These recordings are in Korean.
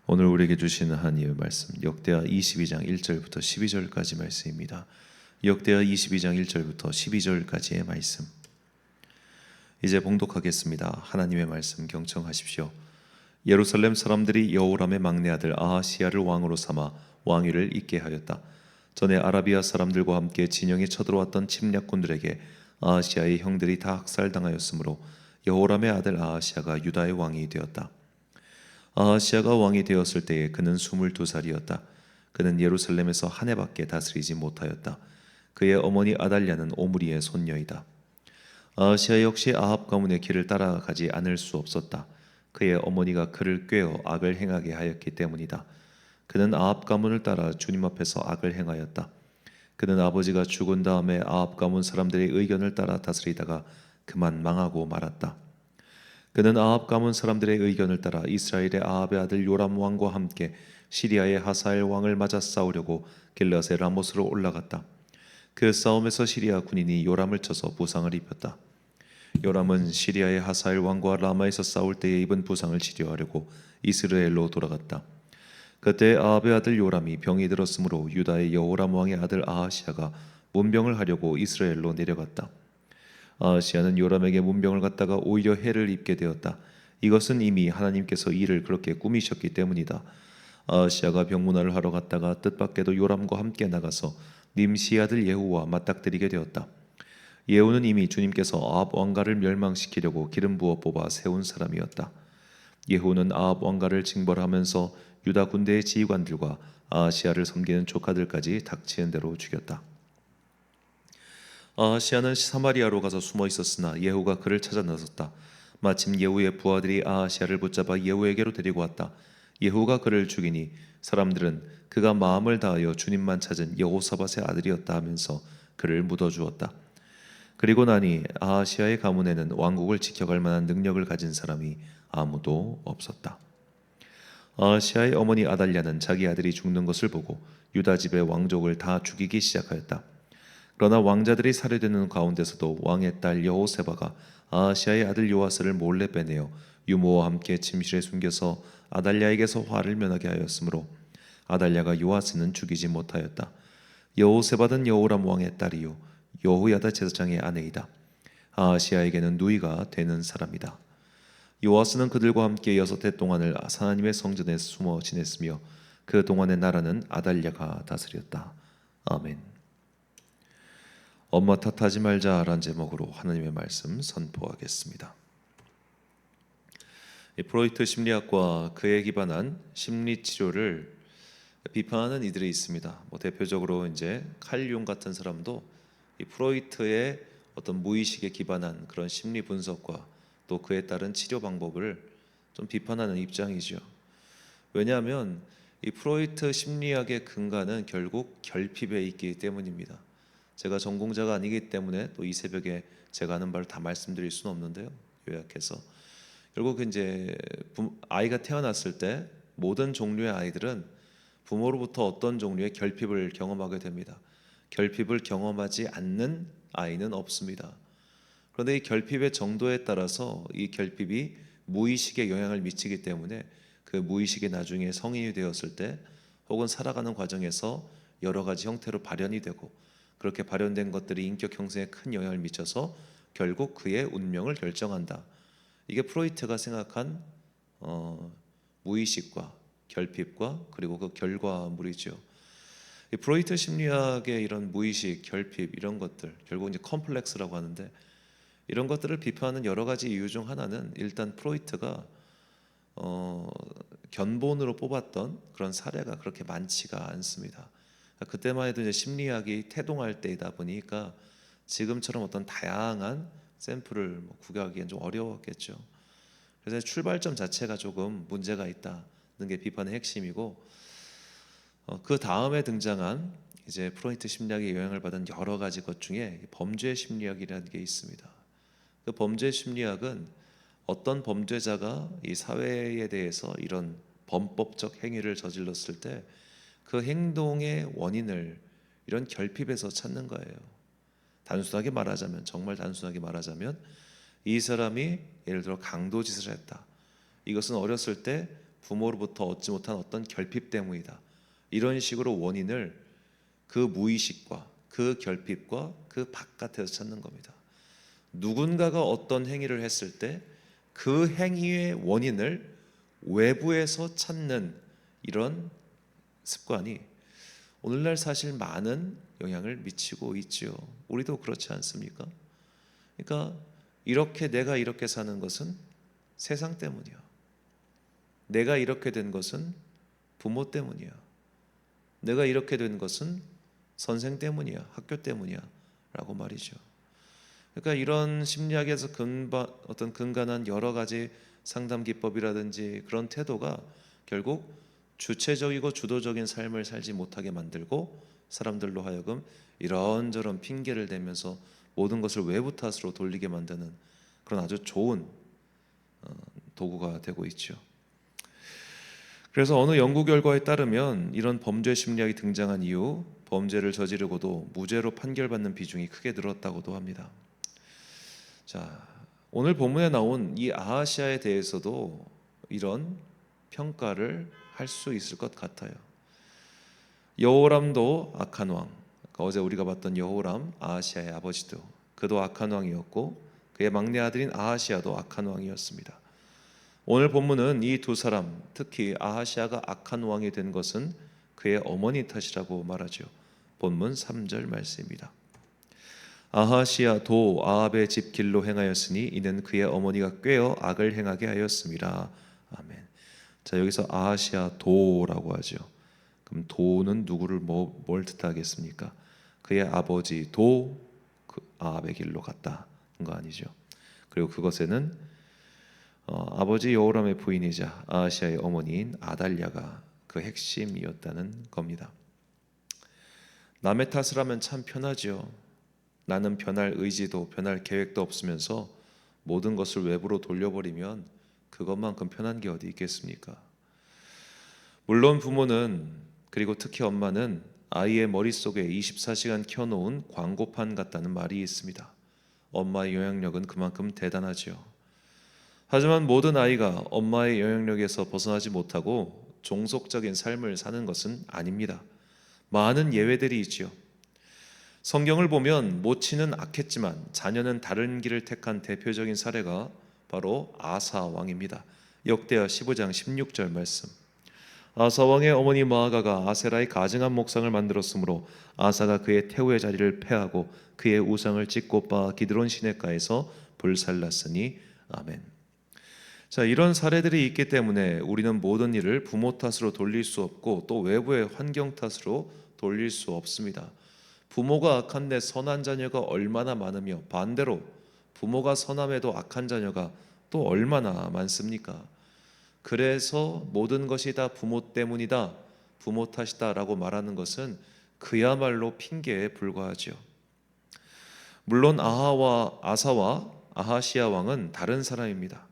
오늘 우리에게 주시는 하나님의 말씀 역대하 22장 1절부터 12절까지 말씀입니다. 역대하 22장 1절부터 12절까지의 말씀 이제 봉독하겠습니다. 하나님의 말씀 경청하십시오. 예루살렘 사람들이 여호람의 막내 아들 아하시야를 왕으로 삼아 왕위를 잇게 하였다. 전에 아라비아 사람들과 함께 진영에 쳐들어왔던 침략군들에게 아하시야의 형들이 다 학살당하였으므로 여호람의 아들 아하시야가 유다의 왕이 되었다. 아하시야가 왕이 되었을 때에 그는 22살이었다. 그는 예루살렘에서 한 해밖에 다스리지 못하였다. 그의 어머니 아달랴는 오므리의 손녀이다. 아하시야 역시 아합 가문의 길을 따라가지 않을 수 없었다. 그의 어머니가 그를 꾀어 악을 행하게 하였기 때문이다. 그는 아합 가문을 따라 주님 앞에서 악을 행하였다. 그는 아버지가 죽은 다음에 아합 가문 사람들의 의견을 따라 다스리다가 그만 망하고 말았다. 그는 아합 가문 사람들의 의견을 따라 이스라엘의 아합의 아들 요람 왕과 함께 시리아의 하사엘 왕을 맞아 싸우려고 길앗의 라못으로 올라갔다. 그 싸움에서 시리아 군인이 요람을 쳐서 부상을 입혔다. 요람은 시리아의 하사엘 왕과 라마에서 싸울 때에 입은 부상을 치료하려고 이스라엘로 돌아갔다. 그때 아합의 아들 요람이 병이 들었으므로 유다의 여호람 왕의 아들 아하시야가 문병을 하려고 이스라엘로 내려갔다. 아하시야는 요람에게 문병을 갖다가 오히려 해를 입게 되었다. 이것은 이미 하나님께서 이를 그렇게 꾸미셨기 때문이다. 아하시야가 병문안을 하러 갔다가 뜻밖에도 요람과 함께 나가서 님시 아들 예후와 맞닥뜨리게 되었다. 예후는 이미 주님께서 아합 왕가를 멸망시키려고 기름 부어 뽑아 세운 사람이었다. 예후는 아합 왕가를 징벌하면서 유다 군대의 지휘관들과 아하시야를 섬기는 조카들까지 닥치는 대로 죽였다. 아하시야는 사마리아로 가서 숨어 있었으나 예후가 그를 찾아 나섰다. 마침 예후의 부하들이 아하시야를 붙잡아 예후에게로 데리고 왔다. 예후가 그를 죽이니 사람들은 그가 마음을 다하여 주님만 찾은 여호사밧의 아들이었다 하면서 그를 묻어주었다. 그리고 나니 아하시야의 가문에는 왕국을 지켜갈 만한 능력을 가진 사람이 아무도 없었다. 아하시야의 어머니 아달랴는 자기 아들이 죽는 것을 보고 유다 집의 왕족을 다 죽이기 시작하였다. 그러나 왕자들이 살해되는 가운데서도 왕의 딸 여호세바가 아하시야의 아들 요아스를 몰래 빼내어 유모와 함께 침실에 숨겨서 아달랴에게서 화를 면하게 하였으므로 아달랴가 요아스는 죽이지 못하였다. 여호세바는 여호람 왕의 딸이요 여호야다 제사장의 아내이다. 아하시야에게는 누이가 되는 사람이다. 요아스는 그들과 함께 6해 동안을 하나님의 성전에 숨어 지냈으며 그 동안의 나라는 아달랴가 다스렸다. 아멘. 엄마 탓하지 말자라는 제목으로 하나님의 말씀 선포하겠습니다. 프로이트 심리학과 그에 기반한 심리 치료를 비판하는 이들이 있습니다. 대표적으로 이제 칼 융 같은 사람도 이 프로이트의 어떤 무의식에 기반한 그런 심리 분석과 또 그에 따른 치료 방법을 좀 비판하는 입장이죠. 왜냐하면 이 프로이트 심리학의 근간은 결국 결핍에 있기 때문입니다. 제가 전공자가 아니기 때문에 또 이 새벽에 제가 하는 바를 다 말씀드릴 수는 없는데요. 요약해서 결국 이제 아이가 태어났을 때 모든 종류의 아이들은 부모로부터 어떤 종류의 결핍을 경험하게 됩니다. 결핍을 경험하지 않는 아이는 없습니다. 그런데 이 결핍의 정도에 따라서 이 결핍이 무의식에 영향을 미치기 때문에 그 무의식이 나중에 성인이 되었을 때 혹은 살아가는 과정에서 여러 가지 형태로 발현이 되고 그렇게 발현된 것들이 인격 형성에 큰 영향을 미쳐서 결국 그의 운명을 결정한다. 이게 프로이트가 생각한 무의식과 결핍과 그리고 그 결과물이죠. 이 프로이트 심리학의 이런 무의식, 결핍 이런 것들 결국 이제 컴플렉스라고 하는데 이런 것들을 비판하는 여러 가지 이유 중 하나는 일단 프로이트가 견본으로 뽑았던 그런 사례가 그렇게 많지가 않습니다. 그때만 해도 이제 심리학이 태동할 때이다 보니까 지금처럼 어떤 다양한 샘플을 구하기엔 좀 어려웠겠죠. 그래서 출발점 자체가 조금 문제가 있다는 게 비판의 핵심이고 그 다음에 등장한 이제 프로이트 심리학의 영향을 받은 여러 가지 것 중에 범죄 심리학이라는 게 있습니다. 그 범죄 심리학은 어떤 범죄자가 이 사회에 대해서 이런 범법적 행위를 저질렀을 때 그 행동의 원인을 이런 결핍에서 찾는 거예요. 단순하게 말하자면 정말 단순하게 말하자면 이 사람이 예를 들어 강도짓을 했다. 이것은 어렸을 때 부모로부터 얻지 못한 어떤 결핍 때문이다. 이런 식으로 원인을 그 무의식과 그 결핍과 그 바깥에서 찾는 겁니다. 누군가가 어떤 행위를 했을 때 그 행위의 원인을 외부에서 찾는 이런 습관이 오늘날 사실 많은 영향을 미치고 있지요. 우리도 그렇지 않습니까? 그러니까 내가 이렇게 사는 것은 세상 때문이야. 내가 이렇게 된 것은 부모 때문이야. 내가 이렇게 된 것은 선생 때문이야. 학교 때문이야. 라고 말이죠. 그러니까 이런 심리학에서 어떤 근간한 여러 가지 상담 기법이라든지 그런 태도가 결국 주체적이고 주도적인 삶을 살지 못하게 만들고 사람들로 하여금 이런저런 핑계를 대면서 모든 것을 외부 탓으로 돌리게 만드는 그런 아주 좋은 도구가 되고 있죠. 그래서 어느 연구 결과에 따르면 이런 범죄 심리학이 등장한 이후 범죄를 저지르고도 무죄로 판결받는 비중이 크게 늘었다고도 합니다. 자, 오늘 본문에 나온 이 아하시아에 대해서도 이런 평가를 할 수 있을 것 같아요. 여호람도 악한 왕, 그러니까 어제 우리가 봤던 여호람, 아하시아의 아버지도 그도 악한 왕이었고 그의 막내 아들인 아하시아도 악한 왕이었습니다. 오늘 본문은 이 두 사람, 특히 아하시아가 악한 왕이 된 것은 그의 어머니 탓이라고 말하죠. 본문 3절 말씀입니다. 아하시아 도 아합의 집 길로 행하였으니 이는 그의 어머니가 꾀어 악을 행하게 하였습니다. 아멘. 자, 여기서 아하시아 도라고 하죠. 그럼 도는 누구를 뭘 뜻하겠습니까? 그의 아버지 그 아합의 길로 갔다는 거 아니죠. 그리고 그것에는 아버지 여호람의 부인이자 아하시아의 어머니인 아달랴가 그 핵심이었다는 겁니다. 남의 탓을 하면 참 편하죠. 나는 변할 의지도 변할 계획도 없으면서 모든 것을 외부로 돌려버리면 그것만큼 편한 게 어디 있겠습니까? 물론 부모는, 그리고 특히 엄마는 아이의 머릿속에 24시간 켜놓은 광고판 같다는 말이 있습니다. 엄마의 영향력은 그만큼 대단하죠. 하지만 모든 아이가 엄마의 영향력에서 벗어나지 못하고 종속적인 삶을 사는 것은 아닙니다. 많은 예외들이 있지요. 성경을 보면 모친은 악했지만 자녀는 다른 길을 택한 대표적인 사례가 바로 아사 왕입니다. 역대하 15장 16절 말씀. 아사 왕의 어머니 마아가가 아세라의 가증한 목상을 만들었으므로 아사가 그의 태우의 자리를 폐하고 그의 우상을 찍고 빻아 기드론 시냇가에서 불살랐으니 아멘. 자, 이런 사례들이 있기 때문에 우리는 모든 일을 부모 탓으로 돌릴 수 없고 또 외부의 환경 탓으로 돌릴 수 없습니다. 부모가 악한데 선한 자녀가 얼마나 많으며 반대로 부모가 선함에도 악한 자녀가 또 얼마나 많습니까? 그래서 모든 것이 다 부모 때문이다, 부모 탓이다 라고 말하는 것은 그야말로 핑계에 불과하죠. 물론 아사와 아하시아 왕은 다른 사람입니다.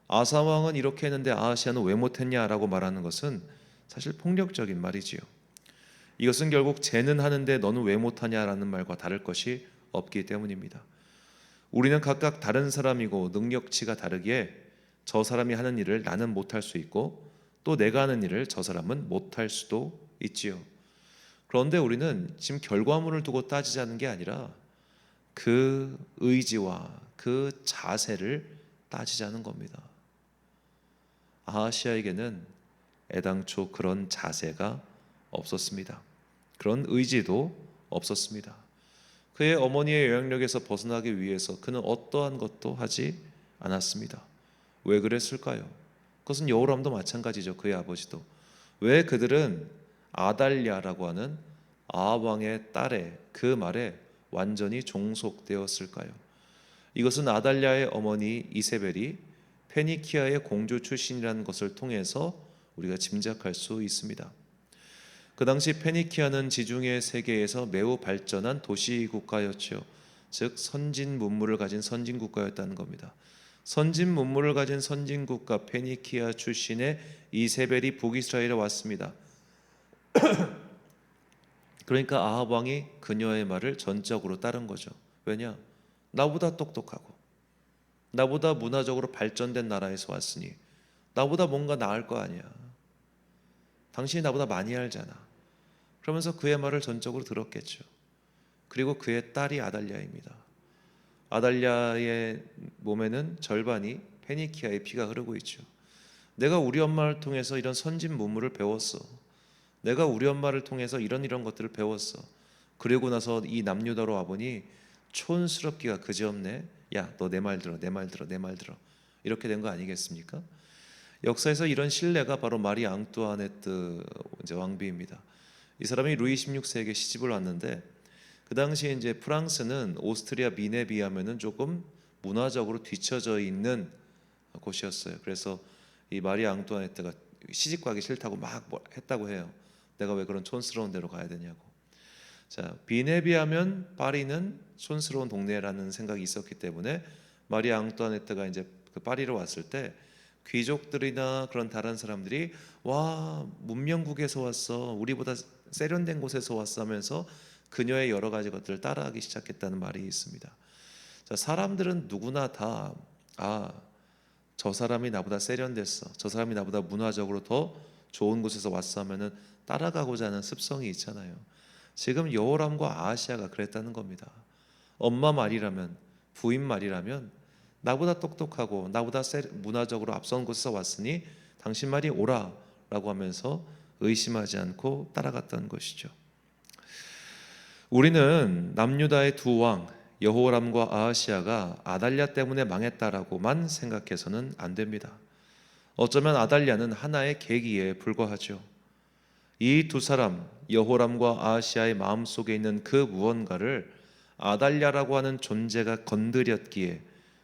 아사 왕은 이렇게 했는데 아하시아는 왜 못했냐라고 말하는 것은 사실 폭력적인 말이지요. 이것은 결국 쟤는 하는데 너는 왜 못하냐라는 말과 다를 것이 없기 때문입니다. 우리는 각각 다른 사람이고 능력치가 다르기에 저 사람이 하는 일을 나는 못할 수 있고 또 내가 하는 일을 저 사람은 못할 수도 있지요. 그런데 우리는 지금 결과물을 두고 따지자는 게 아니라 그 의지와 그 자세를 따지자는 겁니다. 아하시아에게는 애당초 그런 자세가 없었습니다. 그런 의지도 없었습니다. 그의 어머니의 영향력에서 벗어나기 위해서 그는 어떠한 것도 하지 않았습니다. 왜 그랬을까요? 그것은 여호람도 마찬가지죠. 그의 아버지도. 왜 그들은 아달랴라고 하는 아합 왕의 딸의 그 말에 완전히 종속되었을까요? 이것은 아달랴의 어머니 이세벨이 페니키아의 공주 출신이라는 것을 통해서 우리가 짐작할 수 있습니다. 그 당시 페니키아는 지중해 세계에서 매우 발전한 도시 국가였죠. 즉 선진 문물을 가진 선진 국가였다는 겁니다. 선진 문물을 가진 선진 국가 페니키아 출신의 이세벨이 북이스라엘에 왔습니다. 그러니까 아합 왕이 그녀의 말을 전적으로 따른 거죠. 왜냐? 나보다 똑똑하고 나보다 문화적으로 발전된 나라에서 왔으니 나보다 뭔가 나을 거 아니야. 당신이 나보다 많이 알잖아. 그러면서 그의 말을 전적으로 들었겠죠. 그리고 그의 딸이 아달랴입니다. 아달랴의 몸에는 절반이 페니키아의 피가 흐르고 있죠. 내가 우리 엄마를 통해서 이런 선진 문물을 배웠어. 내가 우리 엄마를 통해서 이런 것들을 배웠어. 그리고 나서 이 남유다로 와보니 촌스럽기가 그지없네. 야, 너 내 말 들어, 내 말 들어, 내 말 들어. 이렇게 된 거 아니겠습니까? 역사에서 이런 신뢰가 바로 마리 앙뚜아네트 이제 왕비입니다. 이 사람이 루이 16세에게 시집을 왔는데 그 당시에 이제 프랑스는 오스트리아 빈에 비하면은 조금 문화적으로 뒤처져 있는 곳이었어요. 그래서 이 마리 앙뚜아네트가 시집 가기 싫다고 막 했다고 해요. 내가 왜 그런 촌스러운 데로 가야 되냐고. 자, 빈에 비하면 파리는 촌스러운 동네라는 생각이 있었기 때문에 마리 앙뚜아네트가 이제 그 파리로 왔을 때 귀족들이나 그런 다른 사람들이 와, 문명국에서 왔어, 우리보다 세련된 곳에서 왔어 하면서 그녀의 여러 가지 것들을 따라하기 시작했다는 말이 있습니다. 자, 사람들은 누구나 다 저 사람이 나보다 세련됐어, 저 사람이 나보다 문화적으로 더 좋은 곳에서 왔어 하면은 따라가고자 하는 습성이 있잖아요. 지금 여호람과 아하시아가 그랬다는 겁니다. 엄마 말이라면, 부인 말이라면 나보다 똑똑하고 나보다 문화적으로 앞선 곳에서 왔으니 당신 말이 옳아라고 하면서 의심하지 않고 따라갔던 것이죠. 우리는 남유다의 두 왕 여호람과 아하시아가 아달랴 때문에 망했다라고만 생각해서는 안 됩니다. 어쩌면 아달랴는 하나의 계기에 불과하죠. 이 두 사람 여호람과 아하시아의 마음속에 있는 그 무언가를 아달랴라고 하는 존재가 건드렸기에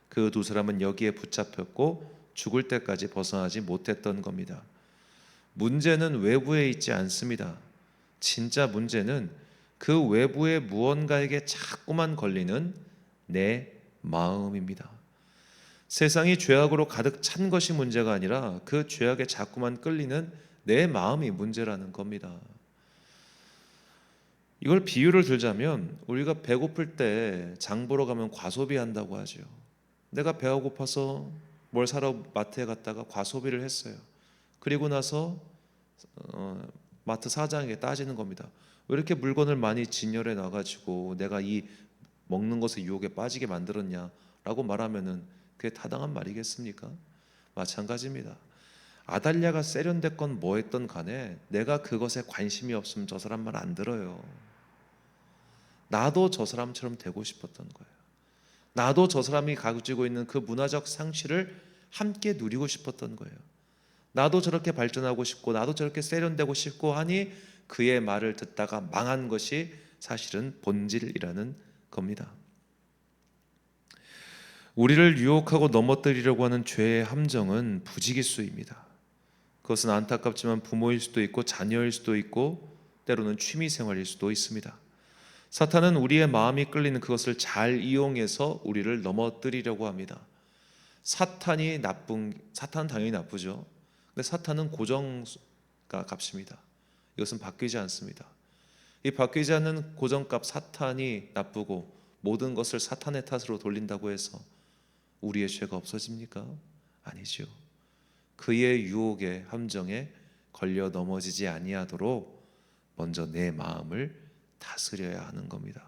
그 두 사람은 여기에 붙잡혔고 죽을 때까지 벗어나지 못했던 겁니다. 문제는 외부에 있지 않습니다. 진짜 문제는 그 외부의 무언가에게 자꾸만 걸리는 내 마음입니다. 세상이 죄악으로 가득 찬 것이 문제가 아니라 그 죄악에 자꾸만 끌리는 내 마음이 문제라는 겁니다. 이걸 비유를 들자면 우리가 배고플 때 장 보러 가면 과소비한다고 하죠. 내가 배가 고파서 뭘 사러 마트에 갔다가 과소비를 했어요. 그리고 나서 마트 사장에게 따지는 겁니다. 왜 이렇게 물건을 많이 진열해 놔가지고 내가 이 먹는 것의 유혹에 빠지게 만들었냐라고 말하면은 그게 타당한 말이겠습니까? 마찬가지입니다. 아달랴가 세련됐건 뭐했던 간에 내가 그것에 관심이 없으면 저 사람 말 안 들어요. 나도 저 사람처럼 되고 싶었던 거예요. 나도 저 사람이 가지고 있는 그 문화적 상취를 함께 누리고 싶었던 거예요. 나도 저렇게 발전하고 싶고 나도 저렇게 세련되고 싶고 하니 그의 말을 듣다가 망한 것이 사실은 본질이라는 겁니다. 우리를 유혹하고 넘어뜨리려고 하는 죄의 함정은 부지기수입니다. 그것은 안타깝지만 부모일 수도 있고 자녀일 수도 있고 때로는 취미생활일 수도 있습니다. 사탄은 우리의 마음이 끌리는 그것을 잘 이용해서 우리를 넘어뜨리려고 합니다. 사탄은 당연히 나쁘죠. 근데 사탄은 고정가 값입니다. 이것은 바뀌지 않습니다. 이 바뀌지 않는 고정값 사탄이 나쁘고 모든 것을 사탄의 탓으로 돌린다고 해서 우리의 죄가 없어집니까? 아니죠. 그의 유혹의 함정에 걸려 넘어지지 아니하도록 먼저 내 마음을 다스려야 하는 겁니다.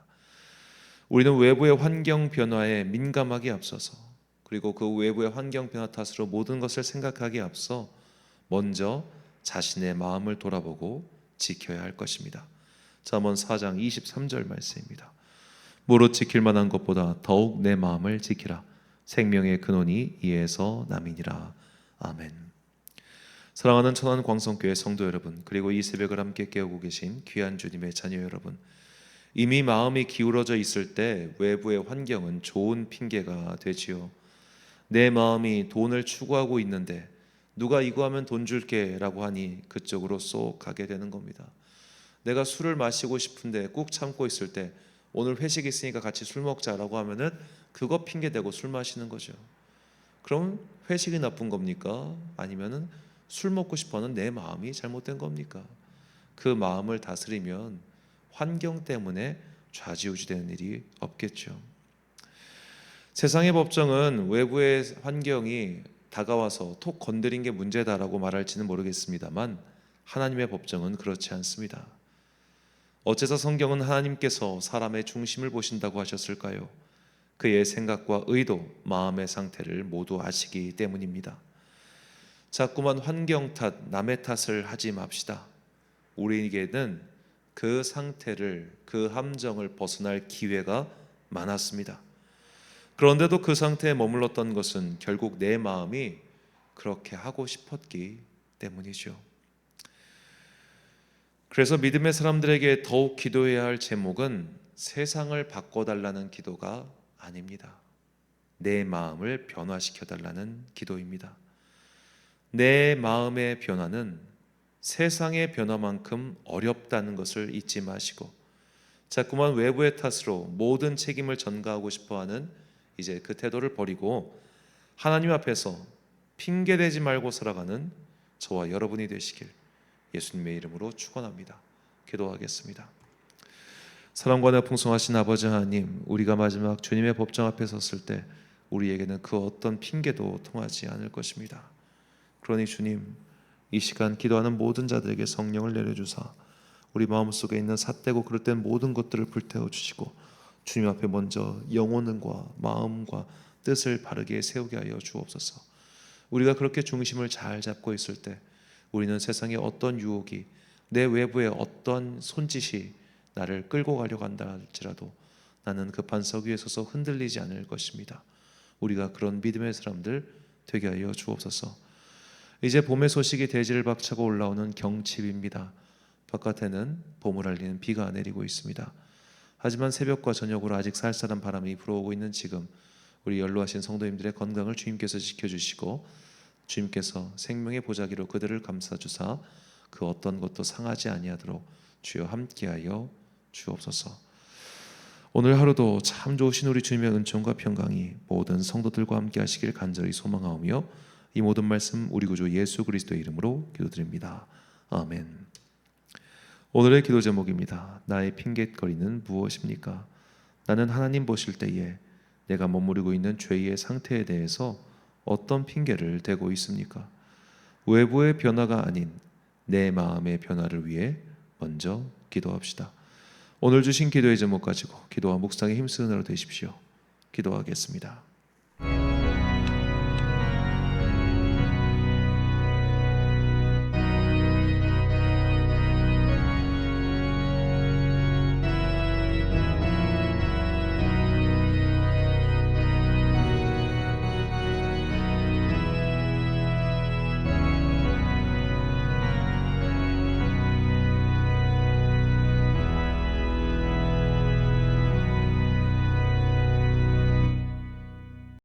우리는 외부의 환경 변화에 민감하기 앞서서 그리고 그 외부의 환경 변화 탓으로 모든 것을 생각하기에 앞서 먼저 자신의 마음을 돌아보고 지켜야 할 것입니다. 잠언 4장 23절 말씀입니다. 무릇 지킬 만한 것보다 더욱 내 마음을 지키라. 생명의 근원이 이에서 남이니라. 아멘. 사랑하는 천안 광성교회 성도 여러분, 그리고 이 새벽을 함께 깨우고 계신 귀한 주님의 자녀 여러분, 이미 마음이 기울어져 있을 때 외부의 환경은 좋은 핑계가 되지요. 내 마음이 돈을 추구하고 있는데 누가 이거 하면 돈 줄게 라고 하니 그쪽으로 쏙 가게 되는 겁니다. 내가 술을 마시고 싶은데 꾹 참고 있을 때 오늘 회식 있으니까 같이 술 먹자라고 하면은 그거 핑계 대고 술 마시는 거죠. 그럼 회식이 나쁜 겁니까? 아니면은 술 먹고 싶어하는 내 마음이 잘못된 겁니까? 그 마음을 다스리면 환경 때문에 좌지우지되는 일이 없겠죠. 세상의 법정은 외부의 환경이 다가와서 톡 건드린 게 문제다라고 말할지는 모르겠습니다만 하나님의 법정은 그렇지 않습니다. 어째서 성경은 하나님께서 사람의 중심을 보신다고 하셨을까요? 그의 생각과 의도, 마음의 상태를 모두 아시기 때문입니다. 자꾸만 환경 탓, 남의 탓을 하지 맙시다. 우리에게는 그 상태를, 그 함정을 벗어날 기회가 많았습니다. 그런데도 그 상태에 머물렀던 것은 결국 내 마음이 그렇게 하고 싶었기 때문이죠. 그래서 믿음의 사람들에게 더욱 기도해야 할 제목은 세상을 바꿔달라는 기도가 아닙니다. 내 마음을 변화시켜달라는 기도입니다. 내 마음의 변화는 세상의 변화만큼 어렵다는 것을 잊지 마시고 자꾸만 외부의 탓으로 모든 책임을 전가하고 싶어하는 이제 그 태도를 버리고 하나님 앞에서 핑계대지 말고 살아가는 저와 여러분이 되시길 예수님의 이름으로 축원합니다. 기도하겠습니다. 사랑과 풍성하신 아버지 하나님, 우리가 마지막 주님의 법정 앞에 섰을 때 우리에게는 그 어떤 핑계도 통하지 않을 것입니다. 그러니 주님, 이 시간 기도하는 모든 자들에게 성령을 내려주사 우리 마음속에 있는 삿되고 그릇된 모든 것들을 불태워 주시고 주님 앞에 먼저 영혼과 마음과 뜻을 바르게 세우게 하여 주옵소서. 우리가 그렇게 중심을 잘 잡고 있을 때 우리는 세상의 어떤 유혹이, 내 외부의 어떤 손짓이 나를 끌고 가려고 한다 할지라도 나는 그 반석 위에 서서 흔들리지 않을 것입니다. 우리가 그런 믿음의 사람들 되게 하여 주옵소서. 이제 봄의 소식이 대지를 박차고 올라오는 경칩입니다. 바깥에는 봄을 알리는 비가 내리고 있습니다. 하지만 새벽과 저녁으로 아직 쌀쌀한 바람이 불어오고 있는 지금 우리 연로하신 성도님들의 건강을 주님께서 지켜주시고 주님께서 생명의 보자기로 그들을 감싸주사 그 어떤 것도 상하지 아니하도록 주여 함께하여 주옵소서. 오늘 하루도 참 좋으신 우리 주님의 은총과 평강이 모든 성도들과 함께 하시길 간절히 소망하오며 이 모든 말씀 우리 구주 예수 그리스도의 이름으로 기도드립니다. 아멘. 오늘의 기도 제목입니다. 나의 핑곗거리는 무엇입니까? 나는 하나님 보실 때에 내가 머무르고 있는 죄의 상태에 대해서 어떤 핑계를 대고 있습니까? 외부의 변화가 아닌 내 마음의 변화를 위해 먼저 기도합시다. 오늘 주신 기도의 제목 가지고 기도와 묵상의 힘쓰는 하루 되십시오. 기도하겠습니다.